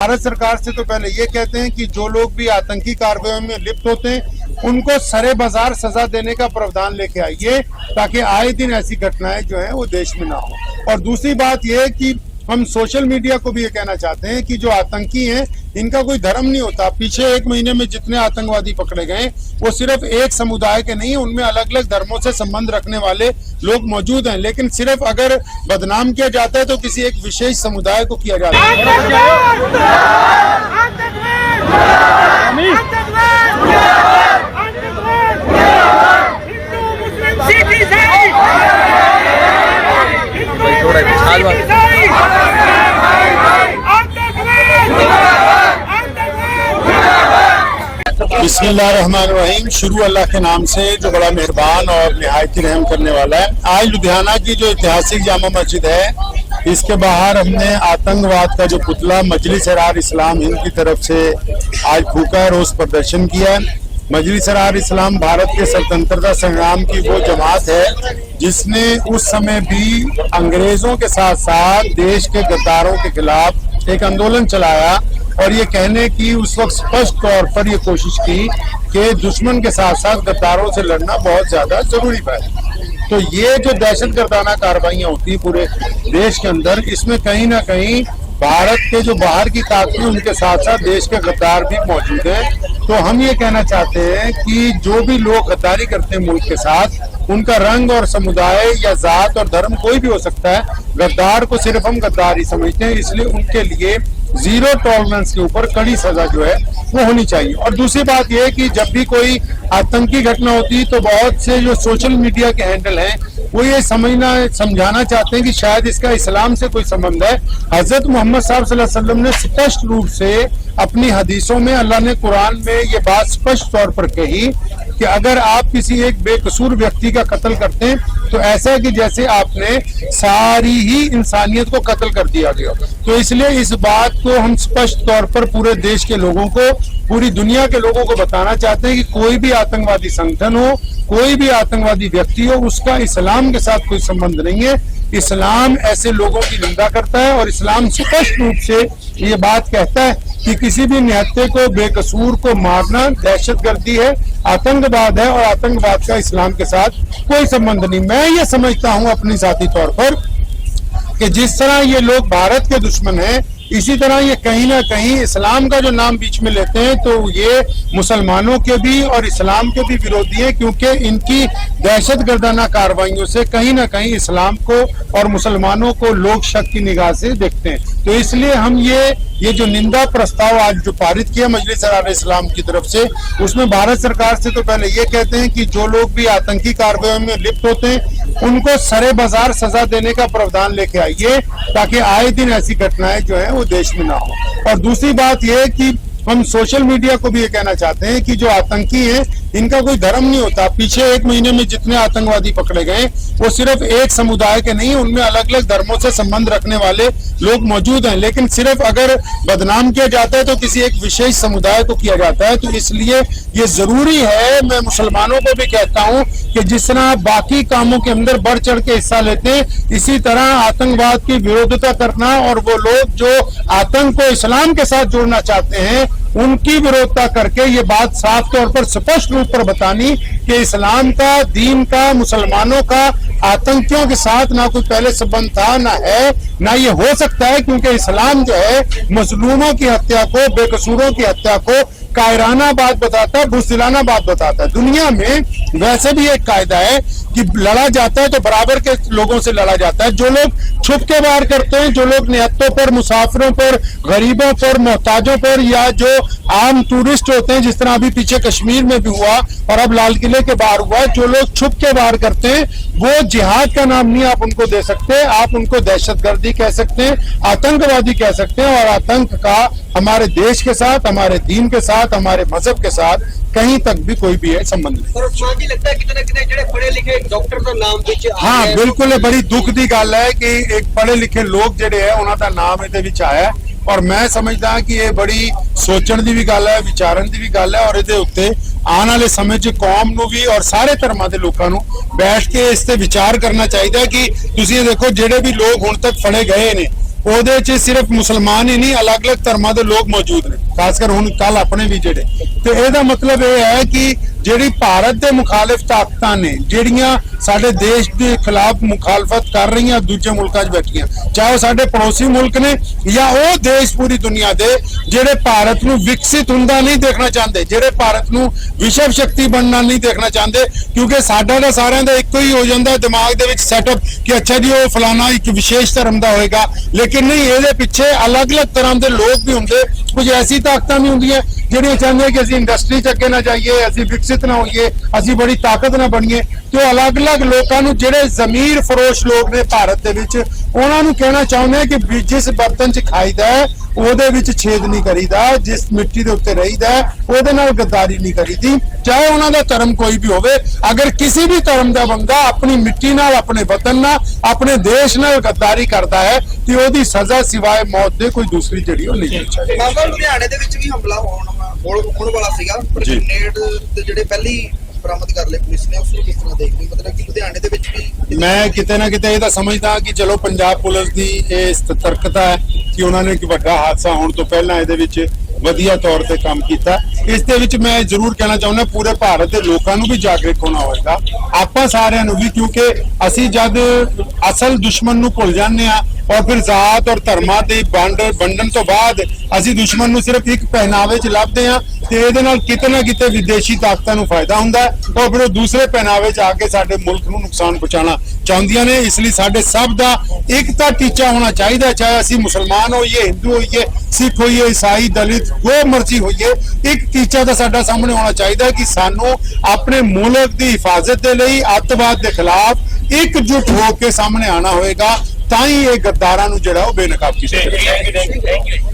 भारत सरकार से तो पहले ये कहते हैं कि जो लोग भी आतंकी कार्रवाई में लिप्त होते हैं उनको सरे बाजार सजा देने का प्रावधान लेके आइए, ताकि आए दिन ऐसी घटनाएं जो है वो देश में ना हो। और दूसरी बात यह है कि हम सोशल मीडिया को भी ये कहना चाहते हैं कि जो आतंकी हैं इनका कोई धर्म नहीं होता। पीछे 1 महीने में जितने आतंकवादी पकड़े गए वो सिर्फ एक समुदाय के नहीं, उनमें अलग अलग धर्मों से संबंध रखने वाले लोग मौजूद हैं। लेकिन सिर्फ अगर बदनाम किया जाता है तो किसी एक विशेष समुदाय को किया जाता बिस्मिल्लाहिर्रहमानिर्रहीम। शुरू अल्लाह के नाम से जो बड़ा मेहरबान और निहायत रहम करने वाला है। आज लुधियाना की जो ऐतिहासिक जामा मस्जिद है इसके बाहर हमने आतंकवाद का जो पुतला मजलिस-ए-इस्लाम हिंद की तरफ से आज फूका है, रोज प्रदर्शन किया है। मजलिस-ए-इस्लाम भारत के स्वतंत्रता संग्राम की वो जमात है जिसने उस समय भी अंग्रेजों के साथ साथ देश के गद्दारों के खिलाफ एक आंदोलन चलाया और ये कहने की उस वक्त स्पष्ट तौर पर ये कोशिश की कि दुश्मन के साथ साथ गद्दारों से लड़ना बहुत ज्यादा जरूरी है। तो ये जो दहशतगर्दाना कार्रवाइयां होती है पूरे देश के अंदर, इसमें कहीं ना कहीं भारत के जो बाहर की ताकतें उनके साथ साथ देश के गद्दार भी मौजूद हैं। तो हम ये कहना चाहते हैं कि जो भी लोग गद्दारी करते हैं मुल्क के साथ, उनका रंग और समुदाय या जात और धर्म कोई भी हो सकता है, गद्दार को सिर्फ हम गद्दार ही समझते हैं। इसलिए उनके लिए जीरो टॉलरेंस के ऊपर कड़ी सजा जो है वो होनी चाहिए। और दूसरी बात यह है कि जब भी कोई आतंकी घटना होती है तो बहुत से जो सोशल मीडिया के हैंडल हैं वो ये समझाना चाहते हैं कि शायद इसका इस्लाम से कोई संबंध है। हजरत मोहम्मद साहब सल्लल्लाहु अलैहि वसल्लम ने स्पष्ट रूप से अपनी हदीसों में, अल्लाह ने कुरान में ये बात स्पष्ट तौर पर कही कि अगर आप किसी एक बेकसूर व्यक्ति का कत्ल करते हैं तो ऐसा है कि जैसे आपने सारी ही इंसानियत को कत्ल कर दिया गया। तो इसलिए इस बात को हम स्पष्ट तौर पर पूरे देश के लोगों को, पूरी दुनिया के लोगों को बताना चाहते हैं कि कोई भी आतंकवादी संगठन हो, कोई भी आतंकवादी व्यक्ति हो, उसका इस्लाम के साथ कोई संबंध नहीं है। इस्लाम ऐसे लोगों की निंदा करता है और इस्लाम स्पष्ट रूप से ये बात कहता है कि किसी भी निहत्थे को, बेकसूर को मारना दहशतगर्दी है, आतंकवाद है और आतंकवाद का इस्लाम के साथ कोई संबंध नहीं। मैं ये समझता हूँ अपनी जाती तौर पर कि जिस तरह ये लोग भारत के दुश्मन हैं, इसी तरह ये कहीं ना कहीं इस्लाम का जो नाम बीच में लेते हैं तो ये मुसलमानों के भी और इस्लाम के भी विरोधी हैं, क्योंकि इनकी दहशतगर्दाना कार्रवाइयों से कहीं ना कहीं इस्लाम को और मुसलमानों को लोग शक की निगाह से देखते हैं। तो इसलिए हम ये जो निंदा प्रस्ताव आज जो पारित किया मजलिस-ए-इस्लाम की तरफ से, उसमें भारत सरकार से तो पहले ये कहते हैं कि जो लोग भी आतंकी कार्रवाई में लिप्त होते हैं उनको सरे बाजार सजा देने का प्रावधान लेके आइए, ताकि आए दिन ऐसी घटनाएं जो है वो देश में ना हो। और दूसरी बात यह है कि हम सोशल मीडिया को भी ये कहना चाहते हैं कि जो आतंकी हैं इनका कोई धर्म नहीं होता। पीछे 1 महीने में जितने आतंकवादी पकड़े गए वो सिर्फ एक समुदाय के नहीं, उनमें अलग अलग धर्मों से संबंध रखने वाले लोग मौजूद हैं। लेकिन सिर्फ अगर बदनाम किया जाता है तो किसी एक विशेष समुदाय को किया जाता है। तो इसलिए ये जरूरी है, मैं मुसलमानों को भी कहता हूँ कि जिस तरह बाकी कामों के अंदर बढ़ चढ़ के हिस्सा लेते हैं, इसी तरह आतंकवाद की विरोधिता करना और वो लोग जो आतंक को इस्लाम के साथ जोड़ना चाहते हैं उनकी विरोधता करके ये बात साफ तौर पर स्पष्ट रूप पर बतानी कि इस्लाम का, दीन का, मुसलमानों का आतंकियों के साथ ना कोई पहले संबंध था, ना है, ना ये हो सकता है। क्योंकि इस्लाम जो है मजलूमों की हत्या को, बेकसूरों की हत्या को कायराना बात बताता है, बुज़दिलाना बात बताता है। दुनिया में वैसे भी एक कायदा है कि लड़ा जाता है तो बराबर के लोगों से लड़ा जाता है। जो लोग छुप के वार करते हैं, जो लोग निहत्तों पर, मुसाफिरों पर, गरीबों पर, मोहताजों पर, या जो आम टूरिस्ट होते हैं, जिस तरह अभी पीछे कश्मीर में भी हुआ और अब लाल किले के बाहर हुआ, जो लोग छुप के वार करते हैं वो जिहाद का नाम नहीं आप उनको दे सकते। आप उनको दहशतगर्दी कह सकते हैं, आतंकवादी कह सकते हैं। और आतंक का हमारे देश के साथ, हमारे दीन के साथ, हमारे मजहब के साथ कहीं तक भी कोई भी है संबंध नहीं। लगता है कितने पढ़े लिखे डॉक्टर का नाम हाँ बिल्कुल, बड़ी दुख दी गल है कि एक पढ़े लिखे लोग ਜਿਹੜੇ है उन्होंने नाम ਇਹਦੇ ਵਿੱਚ ਆਇਆ। और मैं समझदा कि ये बड़ी सोचण ਦੀ भी गल है, विचारन ਦੀ भी गल है। और ਇਹਦੇ ਉੱਤੇ आने वाले समय च कौम ਨੂੰ भी और सारे धर्मां ਦੇ ਲੋਕਾਂ ਨੂੰ बैठ के इस ਤੇ विचार करना चाहिए कि ਤੁਸੀਂ देखो ਜਿਹੜੇ भी लोग ਹੁਣ तक फड़े गए ने ਉਹਦੇ 'ਚ ਸਿਰਫ ਮੁਸਲਮਾਨ ਹੀ ਨਹੀਂ ਅਲੱਗ-ਅਲੱਗ ਧਰਮਾਂ ਦੇ ਲੋਕ ਮੌਜੂਦ ਨੇ, ਖਾਸ ਕਰ ਹੁਣ ਕੱਲ ਆਪਣੇ ਵੀ ਜਿਹੜੇ। ਤੇ ਇਹਦਾ ਮਤਲਬ ਇਹ ਹੈ ਕਿ ਜਿਹੜੀ ਭਾਰਤ ਦੇ ਮੁਖਾਲਿਫ ਤਾਕਤਾਂ ਨੇ ਜਿਹੜੀਆਂ ਸਾਡੇ ਦੇਸ਼ ਦੇ ਖਿਲਾਫ ਮੁਖਾਲਫਤ ਕਰ ਰਹੀਆਂ ਦੂਜੇ ਮੁਲਕਾਂ 'ਚ ਬੈਠੀਆਂ, ਚਾਹੇ ਉਹ ਸਾਡੇ ਪੜੋਸੀ ਮੁਲਕ ਨੇ ਜਾਂ ਉਹ ਦੇਸ਼ ਪੂਰੀ ਦੁਨੀਆ ਦੇ ਜਿਹੜੇ ਭਾਰਤ ਨੂੰ ਵਿਕਸਿਤ ਹੁੰਦਾ ਨਹੀਂ ਦੇਖਣਾ ਚਾਹੁੰਦੇ, ਜਿਹੜੇ ਭਾਰਤ ਨੂੰ ਵਿਸ਼ਵ ਸ਼ਕਤੀ ਬਣਨਾ ਨਹੀਂ ਦੇਖਣਾ ਚਾਹੁੰਦੇ, ਕਿਉਂਕਿ ਸਾਡਾ ਤਾਂ ਸਾਰਿਆਂ ਦਾ ਇੱਕੋ ਹੀ ਹੋ ਜਾਂਦਾ ਦਿਮਾਗ ਦੇ ਵਿੱਚ ਸੈਟਅਪ ਕਿ ਅੱਛਾ ਜੀ ਉਹ ਫਲਾਣਾ ਇੱਕ ਵਿਸ਼ੇਸ਼ ਧਰਮ ਦਾ ਹੋਏਗਾ, ਲੇਕਿਨ ਨਹੀਂ, ਇਹਦੇ ਪਿੱਛੇ ਅਲੱਗ-ਅਲੱਗ ਤਰ੍ਹਾਂ ਦੇ ਲੋਕ ਵੀ ਹੁੰਦੇ। ਕੁਝ ਐਸੀ ਤਾਕਤਾਂ ਵੀ ਹੁੰਦੀਆਂ ਜਿਹੜੀਆਂ ਚਾਹੁੰਦੇ ਕਿ ਅਸੀਂ ਇੰਡਸਟਰੀ 'ਚ ਅੱਗੇ ਨਾ ਜਾਈਏ, ਅਸੀਂ ਵਿਕਸਿਤ ਨਾ ਹੋਈਏ, ਅਸੀਂ ਬੜੀ ਤਾਕਤ ਨਾ ਬਣੀਏ। ਤੇ ਉਹ ਅਲੱਗ-ਅਲੱਗ ਲੋਕਾਂ ਨੂੰ ਜਿਹੜੇ ਜ਼ਮੀਰ ਫਰੋਸ਼ ਲੋਕ ਨੇ ਭਾਰਤ ਦੇ ਵਿੱਚ, ਉਹਨਾਂ ਨੂੰ ਕਹਿਣਾ ਚਾਹੁੰਦੇ ਕਿ ਵੀ ਜਿਸ ਬਰਤਨ 'ਚ ਖਾਈਦਾ ਹੈ ਉਹਦੇ ਵਿੱਚ ਛੇਦ ਨਹੀਂ ਕਰੀਦਾ, ਜਿਸ ਮਿੱਟੀ ਦੇ ਉੱਤੇ ਰਹੀਦਾ ਉਹਦੇ ਨਾਲ ਗੱਦਾਰੀ ਨਹੀਂ ਕਰੀਦੀ, ਚਾਹੇ ਉਹਨਾਂ ਦਾ ਧਰਮ ਕੋਈ ਵੀ ਹੋਵੇ। ਅਗਰ ਕਿਸੇ ਵੀ ਧਰਮ ਦਾ ਬੰਦਾ ਆਪਣੀ ਮਿੱਟੀ ਨਾਲ, ਆਪਣੇ ਵਤਨ ਨਾਲ, ਆਪਣੇ ਦੇਸ਼ ਨਾਲ ਗੱਦਾਰੀ ਕਰਦਾ ਹੈ ਤੇ ਉਹਦੀ ਸਜ਼ਾ ਸਿਵਾਏ ਮੌਤ ਦੇ ਕੋਈ ਦੂਸਰੀ ਜਿਹੜੀ ਉਹ ਨਹੀਂ ਚਾਹੀਦੀ। ਬਾਬਾ ਲੁਧਿਆਣੇ ਦੇ ਵਿੱਚ ਵੀ ਹਮਲਾ ਹੋਣ ਵਾਲਾ ਸੀਗਾ, ਪਰ ਜੀ। ਗ੍ਰੇਨੇਡ ਤੇ ਜਿਹੜੇ ਪਹਿਲੀ ਬਰਾਮਦ ਕਰ ਲਏ ਪੁਲਿਸ ਨੇ, ਉਸ ਨੂੰ ਕਿਸ ਤਰ੍ਹਾਂ ਦੇਖਦੇ, ਮਤਲਬ ਕਿ ਲੁਧਿਆਣੇ ਦੇ ਵਿੱਚ ਵੀ ਮੈਂ ਕਿਤੇ ਨਾ ਕਿਤੇ ਇਹ ਤਾਂ ਸਮਝਦਾ ਕਿ ਚਲੋ ਪੰਜਾਬ ਪੁਲਿਸ ਦੀ ਇਹ ਸਤਰਕਤਾ ਹੈ ਕਿ ਉਹਨਾਂ ਨੇ ਇੱਕ ਵੱਡਾ ਹਾਦਸਾ ਹੋਣ ਤੋਂ ਪਹਿਲਾਂ ਇਹਦੇ ਵਿੱਚ ਵਧੀਆ ਤੌਰ ਤੇ ਕੰਮ ਕੀਤਾ। ਇਸ ਦੇ ਵਿੱਚ ਮੈਂ ਜ਼ਰੂਰ ਕਹਿਣਾ ਚਾਹੁੰਦਾ ਪੂਰੇ ਭਾਰਤ ਦੇ ਲੋਕਾਂ ਨੂੰ ਵੀ ਜਾਗਰੂਕ ਹੋਣਾ ਹੋਵੇਗਾ, ਆਪਾਂ ਸਾਰਿਆਂ ਨੂੰ ਵੀ, ਕਿਉਂਕਿ ਅਸੀਂ ਜਦ ਅਸਲ ਦੁਸ਼ਮਣ ਨੂੰ ਭੁੱਲ ਜਾਂਦੇ ਆ ਔਰ ਫਿਰ ਜ਼ਾਤ ਔਰ ਧਰਮਾਂ ਦੀ ਵੰਡਣ ਤੋਂ ਬਾਅਦ ਅਸੀਂ ਦੁਸ਼ਮਣ ਨੂੰ ਸਿਰਫ ਇੱਕ ਪਹਿਨਾਵੇ 'ਚ ਲੱਭਦੇ ਆ ਤੇ ਇਹਦੇ ਨਾਲ ਕਿਤੇ ਨਾ ਕਿਤੇ ਵਿਦੇਸ਼ੀ ਤਾਕਤਾਂ ਨੂੰ ਫਾਇਦਾ ਹੁੰਦਾ ਹੈ ਔਰ ਫਿਰ ਉਹ ਦੂਸਰੇ ਪਹਿਨਾਵੇ 'ਚ ਆ ਕੇ ਸਾਡੇ ਮੁਲਕ ਨੂੰ ਨੁਕਸਾਨ ਪਹੁੰਚਾਉਣਾ ਚਾਹੁੰਦੀਆਂ ਨੇ। ਇਸ ਲਈ ਸਾਡੇ ਸਭ ਦਾ ਇੱਕ ਤਾਂ ਟੀਚਾ ਹੋਣਾ ਚਾਹੀਦਾ, ਚਾਹੇ ਅਸੀਂ ਮੁਸਲਮਾਨ ਹੋਈਏ, ਹਿੰਦੂ ਹੋਈਏ, ਸਿੱਖ ਹੋਈਏ, ਈਸਾਈ, ਦਲਿਤ, ਜੋ ਮਰਜ਼ੀ ਹੋਈਏ, ਇੱਕ ਟੀਚਾ ਤਾਂ ਸਾਡਾ ਸਾਹਮਣੇ ਹੋਣਾ ਚਾਹੀਦਾ ਕਿ ਸਾਨੂੰ ਆਪਣੇ ਮੁਲਕ ਦੀ ਹਿਫਾਜ਼ਤ ਦੇ ਲਈ ਅੱਤਵਾਦ ਦੇ ਖਿਲਾਫ ਇਕਜੁੱਟ ਹੋ ਕੇ ਸਾਹਮਣੇ ਆਣਾ ਹੋਏਗਾ, ਤਾਂ ਹੀ ਇਹ ਗੱਦਾਰਾਂ ਨੂੰ ਜਿਹੜਾ ਉਹ ਬੇਨਕਾਬ ਕੀਤਾ ਜਾਏਗਾ।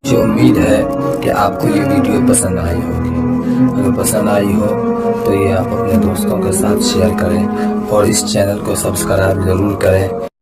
मुझे उम्मीद है कि आपको ये वीडियो पसंद आई होगी। अगर पसंद आई हो तो ये आप अपने दोस्तों के साथ शेयर करें और इस चैनल को सब्सक्राइब जरूर करें।